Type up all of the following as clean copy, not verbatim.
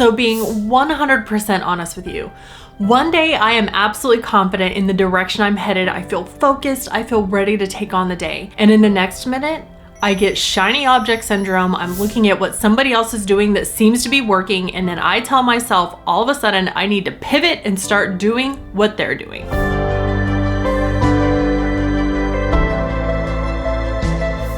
So being 100% honest with you, one day I am absolutely confident in the direction I'm headed. I feel focused. I feel ready to take on the day. And in the next minute, I get shiny object syndrome. I'm looking at what somebody else is doing that seems to be working. And then I tell myself all of a sudden I need to pivot and start doing what they're doing.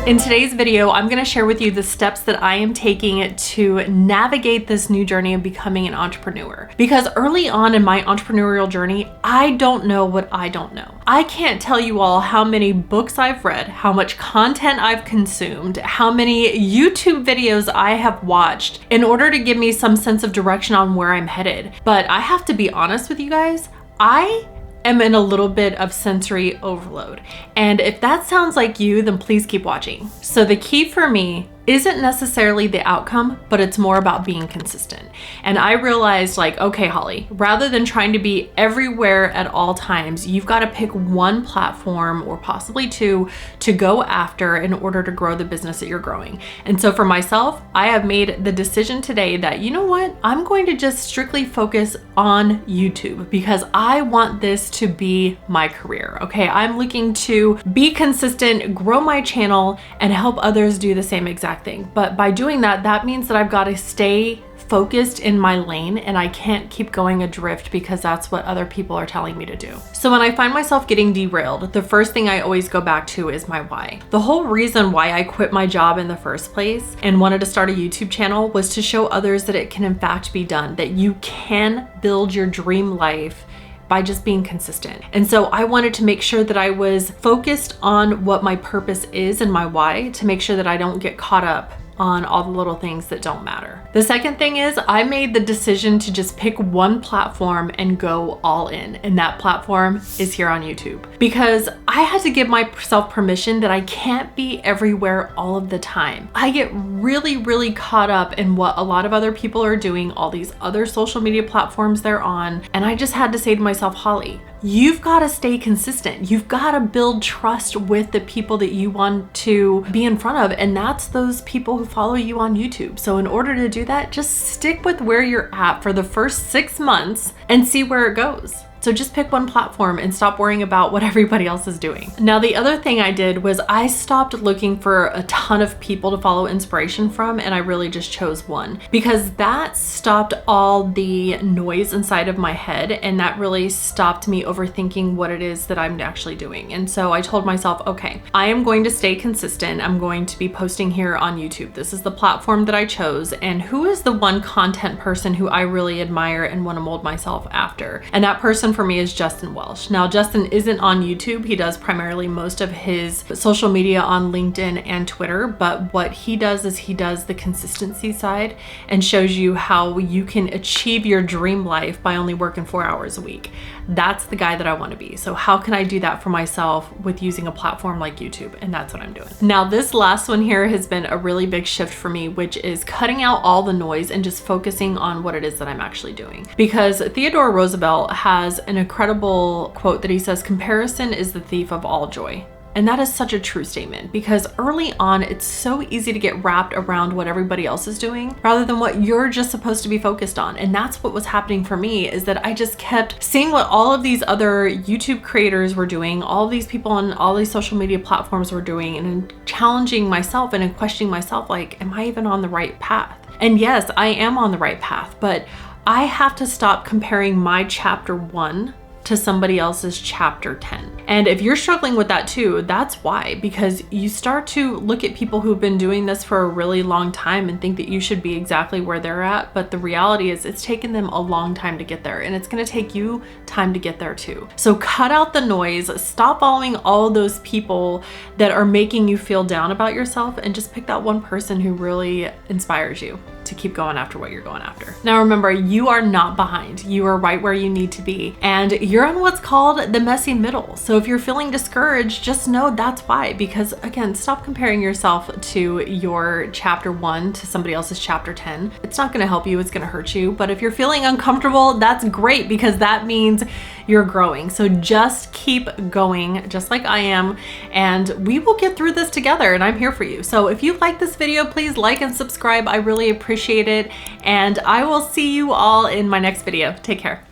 In today's video, I'm going to share with you the steps that I am taking to navigate this new journey of becoming an entrepreneur. Because early on in my entrepreneurial journey, I don't know what I don't know. I can't tell you all how many books I've read, how much content I've consumed, how many YouTube videos I have watched in order to give me some sense of direction on where I'm headed. But I have to be honest with you guys, I am in a little bit of sensory overload. And if that sounds like you, then please keep watching. So the key for me isn't necessarily the outcome, but it's more about being consistent. And I realized like, okay, Holly, rather than trying to be everywhere at all times, you've got to pick one platform or possibly two to go after in order to grow the business that you're growing. And so for myself, I have made the decision today that, you know what, I'm going to just strictly focus on YouTube because I want this to be my career. Okay, I'm looking to be consistent, grow my channel, and help others do the same exact thing. But by doing that, that means that I've got to stay focused in my lane and I can't keep going adrift because that's what other people are telling me to do. So when I find myself getting derailed, the first thing I always go back to is my why. The whole reason why I quit my job in the first place and wanted to start a YouTube channel was to show others that it can in fact be done, that you can build your dream life by just being consistent. And so I wanted to make sure that I was focused on what my purpose is and my why to make sure that I don't get caught up on all the little things that don't matter. The second thing is I made the decision to just pick one platform and go all in. And that platform is here on YouTube because I had to give myself permission that I can't be everywhere all of the time. I get really caught up in what a lot of other people are doing, all these other social media platforms they're on. And I just had to say to myself, Holly, you've got to stay consistent. You've got to build trust with the people that you want to be in front of. And that's those people who follow you on YouTube. So in order to do that, just stick with where you're at for the first 6 months and see where it goes. So just pick one platform and stop worrying about what everybody else is doing. Now, the other thing I did was I stopped looking for a ton of people to follow inspiration from, and I really just chose one because that stopped all the noise inside of my head, and that really stopped me overthinking what it is that I'm actually doing. And so I told myself, okay, I am going to stay consistent. I'm going to be posting here on YouTube. This is the platform that I chose, and who is the one content person who I really admire and want to mold myself after? And that person for me is Justin Welsh. Now, Justin isn't on YouTube. He does primarily most of his social media on LinkedIn and Twitter, but what he does is he does the consistency side and shows you how you can achieve your dream life by only working 4 hours a week. That's the guy that I want to be. So how can I do that for myself with using a platform like YouTube? And that's what I'm doing. Now, this last one here has been a really big shift for me, which is cutting out all the noise and just focusing on what it is that I'm actually doing. Because Theodore Roosevelt has an incredible quote that he says, "Comparison is the thief of all joy." And that is such a true statement because early on, it's so easy to get wrapped around what everybody else is doing rather than what you're just supposed to be focused on. And that's what was happening for me, is that I just kept seeing what all of these other YouTube creators were doing, all of these people on all these social media platforms were doing, and challenging myself and questioning myself, like, am I even on the right path? And yes, I am on the right path, but I have to stop comparing my chapter 1 to somebody else's chapter 10. And if you're struggling with that too, that's why, because you start to look at people who've been doing this for a really long time and think that you should be exactly where they're at. But the reality is it's taken them a long time to get there, and it's going to take you time to get there too. So cut out the noise, stop following all those people that are making you feel down about yourself, and just pick that one person who really inspires you to keep going after what you're going after. Now remember, you are not behind. You are right where you need to be, and you're in what's called the messy middle. So if you're feeling discouraged, just know that's why, because again, stop comparing yourself to your chapter 1 to somebody else's chapter 10. It's not gonna help you, it's gonna hurt you. But if you're feeling uncomfortable, that's great, because that means you're growing. So just keep going, just like I am, and we will get through this together, and I'm here for you. So if you like this video, please like and subscribe. I really appreciate appreciate it. And I will see you all in my next video. Take care.